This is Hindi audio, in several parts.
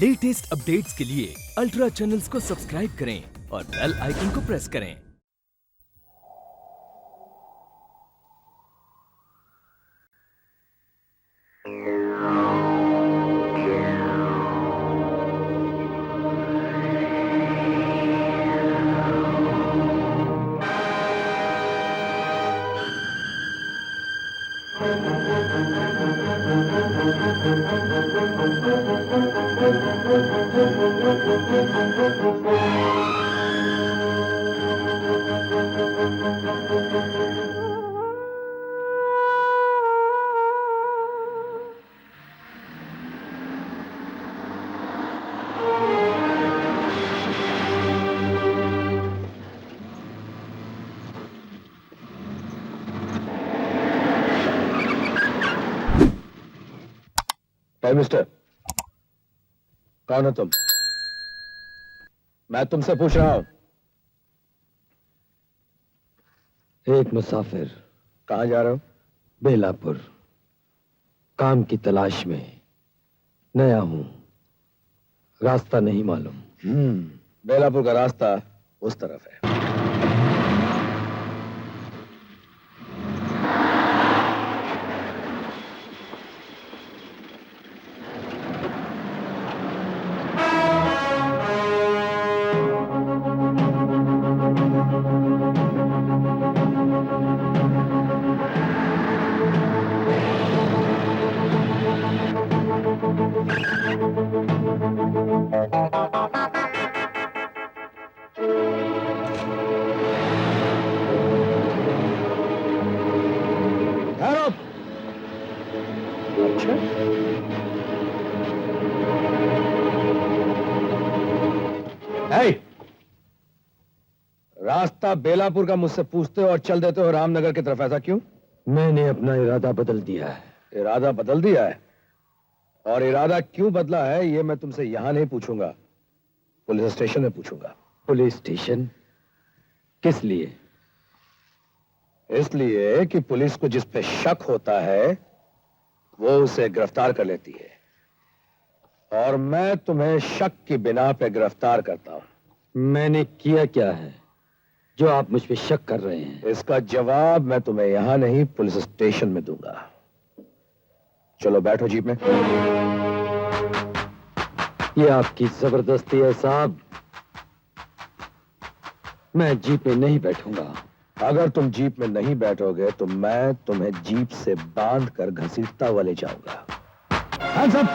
लेटेस्ट अपडेट्स के लिए अल्ट्रा चैनल्स को सब्सक्राइब करें और बेल आइकन को प्रेस करें। मिस्टर, कौन हो तुम? मैं तुमसे पूछ रहा हूं। एक मुसाफिर। कहां जा रहे हो? बेलापुर। काम की तलाश में नया हूं, रास्ता नहीं मालूम। बेलापुर का रास्ता उस तरफ है। रास्ता बेलापुर का मुझसे पूछते हो और चल देते हो रामनगर की तरफ, ऐसा क्यों? मैंने अपना इरादा बदल दिया है। इरादा बदल दिया है? और इरादा क्यों बदला है ये मैं तुमसे यहां नहीं पूछूंगा, पुलिस स्टेशन में पूछूंगा। Police station? किस लिए? इसलिए कि पुलिस को जिस पे शक होता है वो उसे गिरफ्तार कर लेती है, और मैं तुम्हें शक की बिना पे गिरफ्तार करता हूं। मैंने किया क्या है जो आप मुझ पे शक कर रहे हैं? इसका जवाब मैं तुम्हें यहां नहीं पुलिस स्टेशन में दूंगा। चलो बैठो जीप में। ये आपकी जबरदस्ती है साहब। मैं जीप में नहीं बैठूंगा। अगर तुम जीप में नहीं बैठोगे तो मैं तुम्हें जीप से बांध कर घसीटता हुआ ले जाऊंगा। Hands up!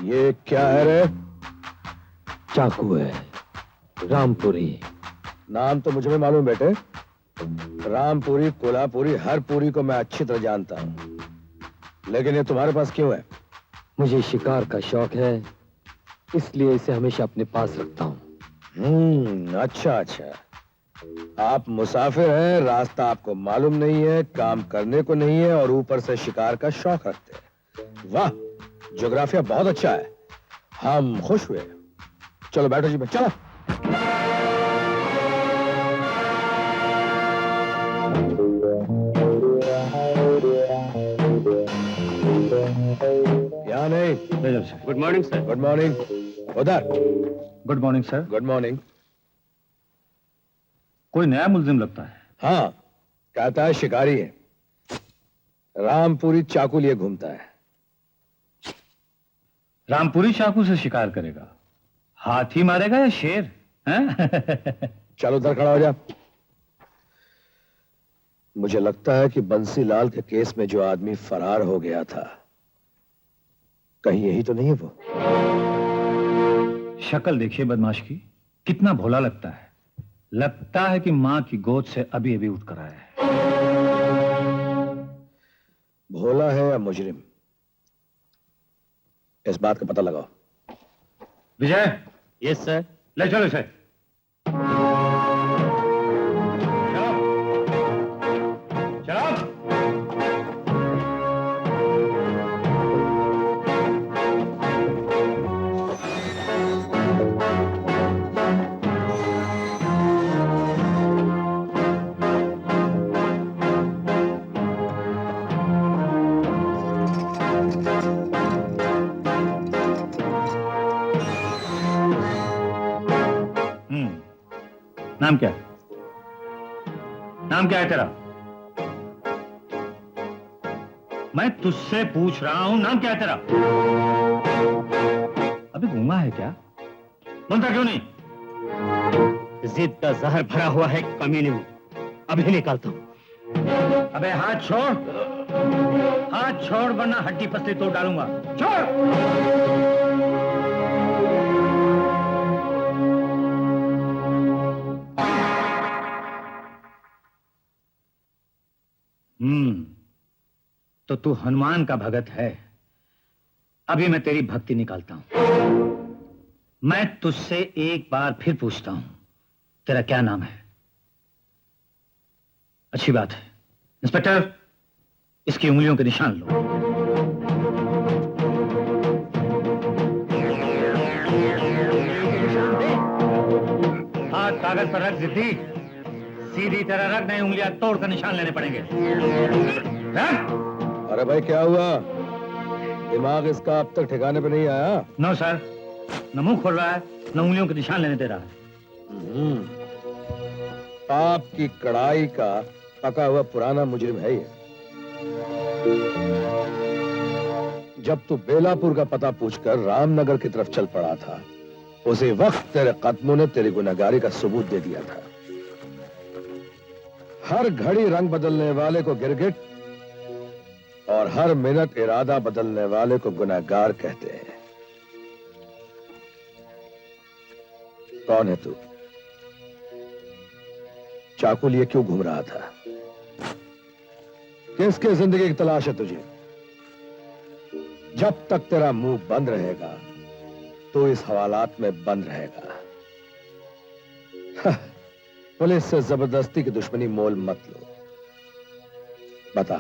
ये क्या है रे? चाकू है, रामपुरी। नाम तो मुझे भी मालूम बेटे। रामपुरी, कोल्हापुरी, हर पुरी को मैं अच्छी तरह जानता हूं, लेकिन ये तुम्हारे पास क्यों है? मुझे शिकार का शौक है, इसलिए इसे हमेशा अपने पास रखता हूं। अच्छा अच्छा। आप मुसाफिर हैं, रास्ता आपको मालूम नहीं है, काम करने को नहीं है, और ऊपर से शिकार का शौक रखते हैं। वाह, ज्योग्राफिया बहुत अच्छा है। हम खुश हुए। चलो बैठो जी, चलो। यहाँ नहीं। Good morning sir. Good morning. उधर। Good morning sir. Good morning. कोई नया मुल्जिम लगता है। हाँ, कहता है शिकारी है, रामपुरी चाकू लिए घूमता है। रामपुरी चाकू से शिकार करेगा? हाथी मारेगा या शेर? हैं? चलो उधर खड़ा हो जा। मुझे लगता है कि बंसीलाल के केस में जो आदमी फरार हो गया था, कहीं यही तो नहीं है वो? शक्ल देखिए बदमाश की, कितना भोला लगता है। लगता है कि मां की गोद से अभी अभी उठकर आया है। भोला है या मुजरिम, इस बात का पता लगाओ। विजय। Yes sir. ले चलो इसे। नाम क्या है? नाम क्या है तेरा? मैं तुझसे पूछ रहा हूं, नाम क्या है तेरा? अबे गूंगा है क्या? बोलता क्यों नहीं? जिद का जहर भरा हुआ है कमीने में, अभी निकालता हूं। अबे हाथ छोड़, हाथ छोड़ वरना हड्डी पसली तोड़ डालूंगा। छोड़। तो तू हनुमान का भगत है। अभी मैं तेरी भक्ति निकालता हूं। मैं तुझसे एक बार फिर पूछता हूं, तेरा क्या नाम है? अच्छी बात है। इंस्पेक्टर, इसकी उंगलियों के निशान लो। हाथ कागज पर रख जिद्दी, सीधी तरह रख, नहीं उंगलियां तोड़कर निशान लेने पड़ेंगे। रख। अरे भाई क्या हुआ? दिमाग इसका अब तक ठिकाने पे नहीं आया? नो सर, न मुंह खोल रहा है न उंगलियों के निशान लेने दे रहा है। आपकी कड़ाई का पका हुआ पुराना मुजरिम है ये। जब तू बेलापुर का पता पूछकर रामनगर की तरफ चल पड़ा था, उसी वक्त तेरे कदमों ने तेरी गुनहगारी का सबूत दे दिया था। हर घड़ी रंग बदलने वाले को गिरगिट और हर मिनट इरादा बदलने वाले को गुनहगार कहते हैं। कौन है तू? चाकू लिए क्यों घूम रहा था? किसके जिंदगी की तलाश है तुझे? जब तक तेरा मुंह बंद रहेगा तो इस हवालात में बंद रहेगा। पुलिस से जबरदस्ती की दुश्मनी मोल मत लो। बता,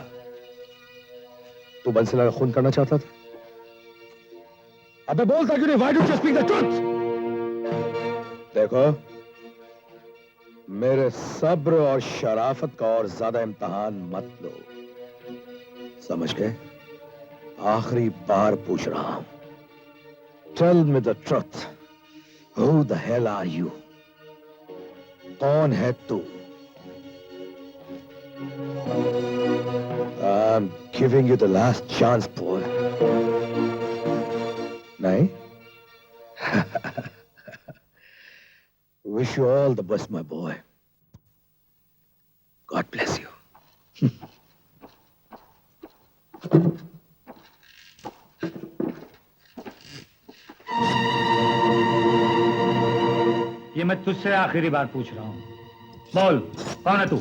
तू बंसीलाल का खून करना चाहता था? अबे बोलता क्यों नहीं? Why don't you speak the truth? देखो, मेरे सब्र और शराफत का और ज्यादा इम्तिहान मत लो, समझ गए? आखिरी बार पूछ रहा हूं। Tell me the truth. Who the hell are you? कौन है तू? I'm giving you the last chance, boy. नहीं? Wish you all the best, my boy. God bless you. ये मैं तुझसे आखिरी बार पूछ रहा हूं। बोल, कौन है तू?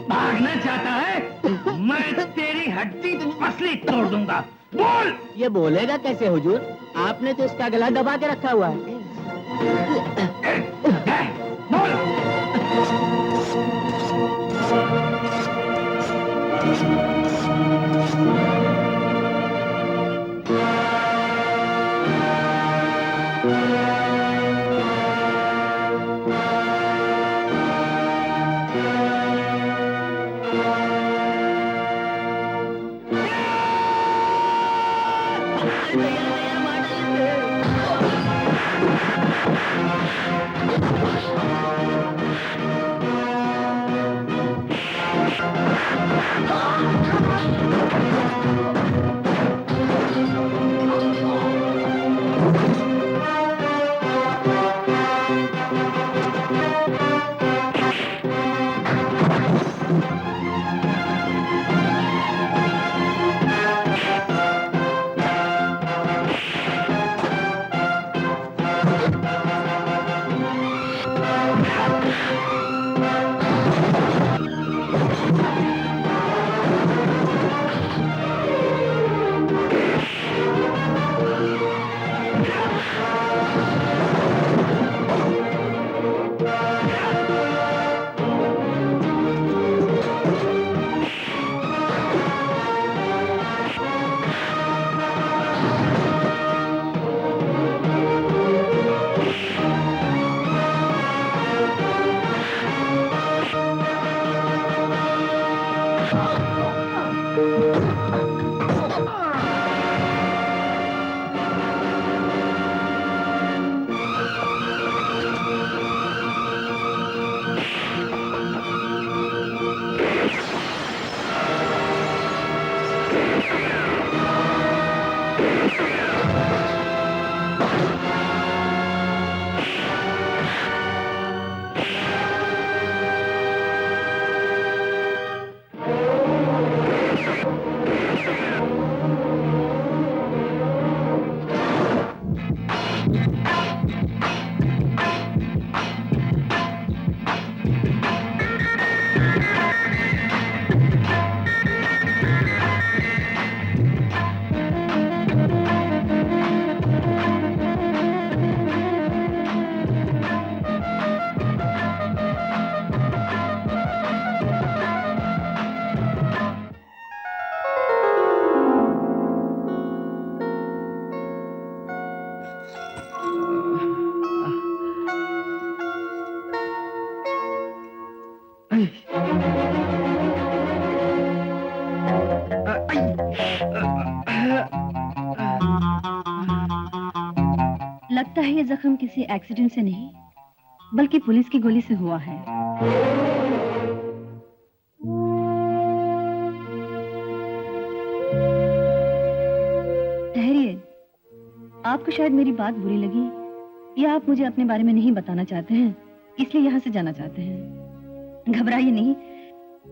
भागना चाहता है? मैं तेरी हड्डी पसली तोड़ दूंगा। बोल। ये बोलेगा कैसे हुजूर? आपने तो इसका गला दबा के रखा हुआ है। बोल। लगता है ये जख्म किसी एक्सीडेंट से नहीं बल्कि पुलिस की गोली से हुआ है। ठहरिए, आपको शायद मेरी बात बुरी लगी या आप मुझे अपने बारे में नहीं बताना चाहते हैं, इसलिए यहाँ से जाना चाहते हैं। घबराइए नहीं,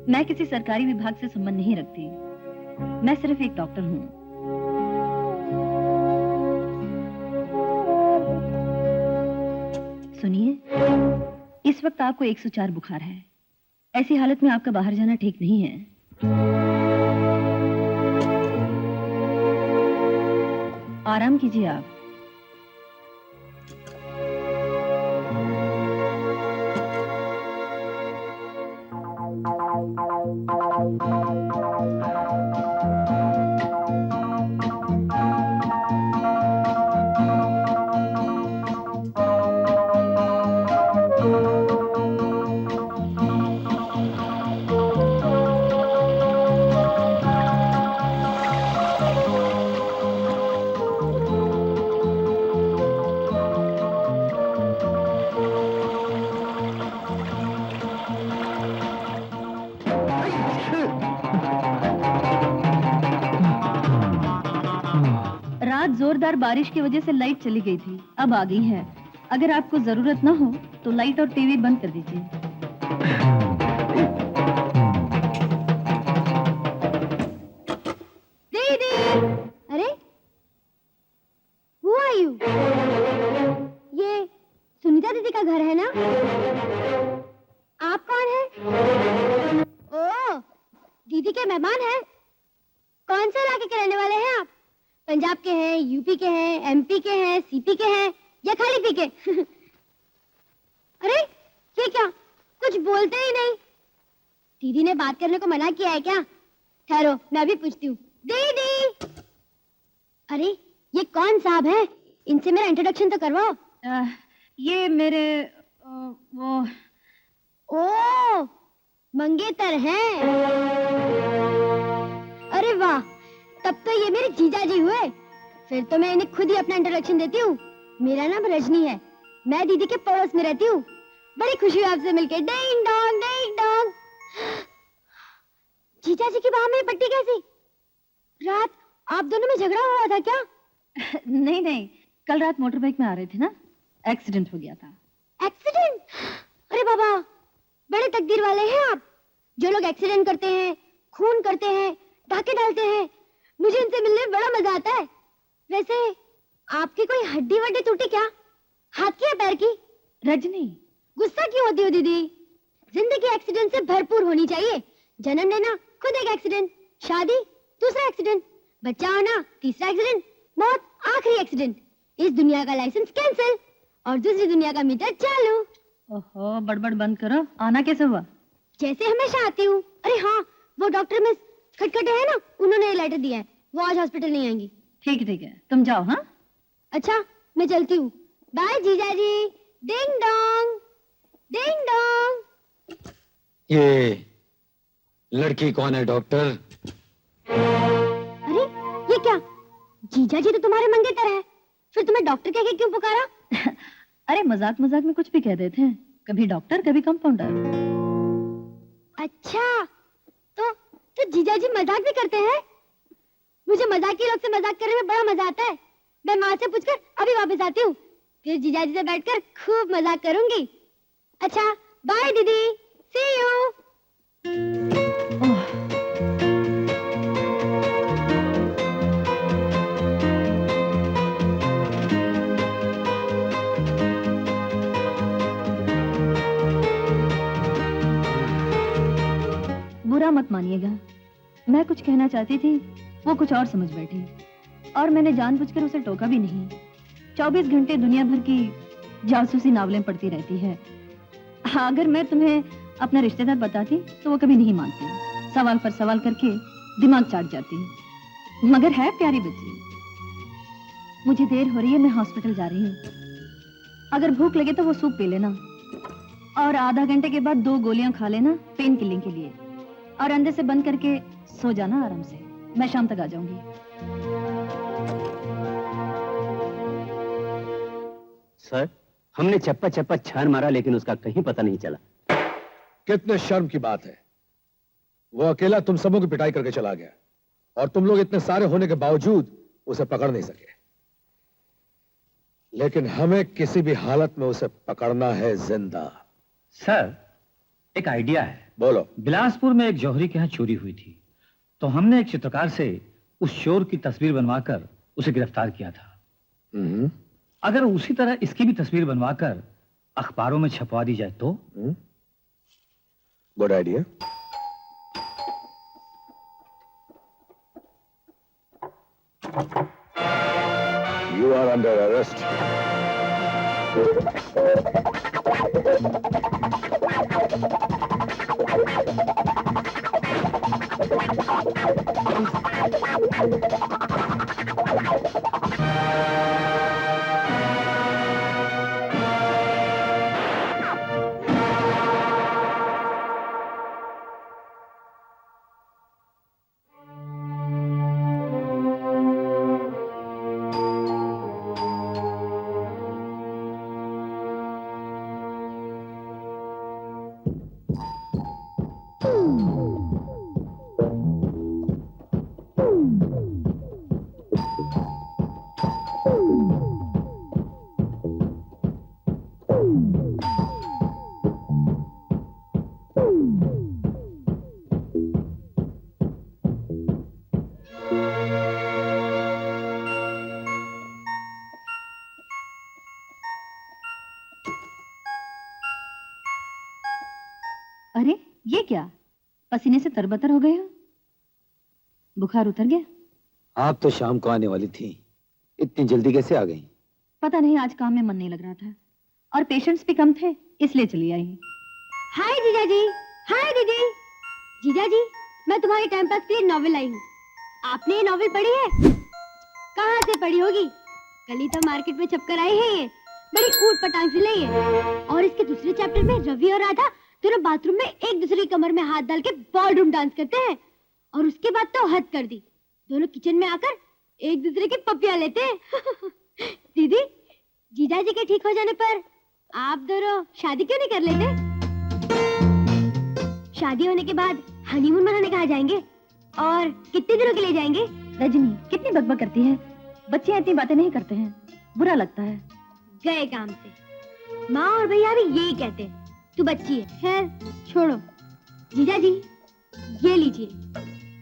मैं किसी सरकारी विभाग से संबंध नहीं रखती। मैं सिर्फ एक डॉक्टर हूँ। सुनिए, इस वक्त आपको 104 बुखार है। ऐसी हालत में आपका बाहर जाना ठीक नहीं है। आराम कीजिए आप। रात जोरदार बारिश की वजह से लाइट चली गई थी, अब आ गई है। अगर आपको जरूरत ना हो तो लाइट और टीवी बंद कर दीजिए। दीदी! अरे Who are you? ये सुनीता दीदी का घर है ना? आप कौन हैं? ओह, दीदी के मेहमान हैं। कौन से इलाके के रहने वाले हैं आप? पंजाब के हैं, यूपी के हैं, एमपी के हैं, सीपी के हैं या खाली पी के? अरे ये क्या, कुछ बोलते ही नहीं। दीदी ने बात करने को मना किया है क्या? ठहरो, मैं अभी पूछती हूँ। दीदी! अरे ये कौन साहब है? इनसे मेरा इंट्रोडक्शन तो करवाओ। ये मेरे वो ओ, मंगेतर हैं। अरे वाह, तब तो ये मेरे जीजा जी हुए। फिर तो मैं इन्हें खुद ही अपना इंट्रोडक्शन देती हूँ। मेरा नाम रजनी है, मैं दीदी के पड़ोस में रहती हूँ। बड़ी खुशी हुई आपसे मिलके। Ding dong ding dong. जीजा जी की बाह में पट्टी कैसी? रात आप दोनों में झगड़ा हुआ था क्या? नहीं नहीं, कल रात मोटर बाइक में आ रहे थे ना, एक्सीडेंट हो गया था। एक्सीडेंट? अरे बाबा, बड़े तकदीर वाले हैं आप। जो लोग एक्सीडेंट करते हैं, खून करते हैं, टाके डालते हैं, मुझे इनसे मिलने में बड़ा मजा आता है। वैसे आपकी कोई हड्डी वड्डी टूटी क्या? हाथ की या पैर की? रजनी, गुस्सा क्यों होती हो दीदी? जिंदगी एक्सीडेंट से भरपूर होनी चाहिए। जन्म लेना खुद एक एक्सीडेंट, शादी दूसरा एक्सीडेंट, बच्चा होना तीसरा एक्सीडेंट, मौत आखिरी एक्सीडेंट। इस दुनिया का लाइसेंस कैंसिल और दूसरी दुनिया का मीटर चालू। ओहो, बड़बड़ बंद करो। आना कैसे हुआ? जैसे हमेशा आती हूँ। अरे हाँ, वो डॉक्टर मिस खटखटे है ना, उन्होंने लेटर दिया है, वो आज हॉस्पिटल नहीं आएंगी। ठीक है, तुम जाओ। हाँ अच्छा, मैं चलती हूँ। बाय जीजा जी। Ding dong ding dong. ये लड़की कौन है डॉक्टर? अरे ये क्या, जीजा जी तो तुम्हारे मंगेतर है, फिर तुम्हें डॉक्टर कह के क्यों पुकारा? अरे मजाक मजाक में कुछ भी कह देते हैं, कभी डॉक्टर कभी कंपाउंडर। अच्छा, तो जीजा जी मजाक भी करते हैं? मुझे मजाकी लोग से मजाक करने में बड़ा मजा आता है। मैं माँ से पूछकर अभी वापस आती हूँ, फिर जीजा जी से बैठकर खूब मजाक करूंगी। अच्छा, बाय दीदी, सी यू। बुरा मत मानिएगा, मैं कुछ कहना चाहती थी, वो कुछ और समझ बैठी, और मैंने जानबूझकर उसे टोका भी नहीं। 24 घंटे दुनिया भर की जासूसी नावलें पढ़ती रहती है। अगर मैं तुम्हें अपना रिश्तेदार बताती तो वो कभी नहीं मानती, सवाल पर सवाल करके दिमाग चाट जाती, मगर है प्यारी बच्ची। मुझे देर हो रही है, मैं हॉस्पिटल जा रही हूँ। अगर भूख लगे तो वो सूप पी लेना, और आधा घंटे के बाद 2 गोलियां खा लेना पेन किलिंग के लिए, और अंदर से बंद करके सो जाना आराम से। मैं शाम तक आ जाऊंगी। सर, हमने चप्पा चप्पा छान मारा लेकिन उसका कहीं पता नहीं चला। कितने शर्म की बात है, वो अकेला तुम सबों की पिटाई करके चला गया और तुम लोग इतने सारे होने के बावजूद उसे पकड़ नहीं सके। लेकिन हमें किसी भी हालत में उसे पकड़ना है जिंदा। सर, एक आइडिया है। बोलो। बिलासपुर में एक जौहरी के यहाँ चोरी हुई थी, तो हमने एक चित्रकार से उस चोर की तस्वीर बनवाकर उसे गिरफ्तार किया था। अगर उसी तरह इसकी भी तस्वीर बनवाकर अखबारों में छपवा दी जाए तो? Good idea. You are under arrest. अरे ये क्या, पसीने से तरबतर हो गए हो? बुखार उतर गया? आप तो शाम को आने वाली थी, इतनी जल्दी कैसे आ गई? पता नहीं, आज काम में मन नहीं लग रहा था और पेशेंट्स भी कम थे, इसलिए चली आई। हाय जीजा जी। हाय दीदी। जीजा जी, मैं तुम्हारे टाइम पास के लिए नॉवेल आई हूँ। आपने ये नॉवेल पढ़ी है? कहाँ से पढ़ी होगी? कल ही तो मार्केट में छपकर आई है ये। बड़ी ऊट पटांग सी लगी है। और इसके दूसरे चैप्टर में रवि और राधा दोनों बाथरूम में एक दूसरे की कमर में हाथ डाल के बॉलरूम डांस करते हैं। और उसके बाद तो हद कर दी, दोनों किचन में आकर एक दूसरे की पपियां लेते हैं। दीदी, जीजा जी के ठीक हो जाने पर आप दोनों शादी क्यों नहीं कर लेते? शादी होने के बाद हनीमून मनाने कहाँ जाएंगे और कितने दिनों के लिए जाएंगे? रजनी कितनी बकबक करती है, बच्चे इतनी बातें नहीं करते हैं, बुरा लगता है। गए काम से। माँ और भैया भी यही कहते हैं, तू बच्ची है। खैर छोड़ो। जीजा जी, ये लीजिए,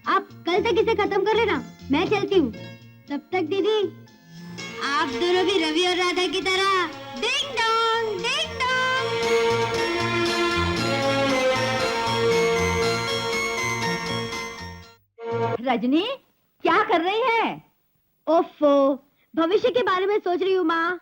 आप कल तक इसे खत्म कर लेना, मैं चलती हूँ। तब तक दीदी, आप दोनों भी रवि और राधा की तरह ding dong ding dong. Rajni क्या कर रही है? ओफो, भविष्य के बारे में सोच रही हूँ माँ।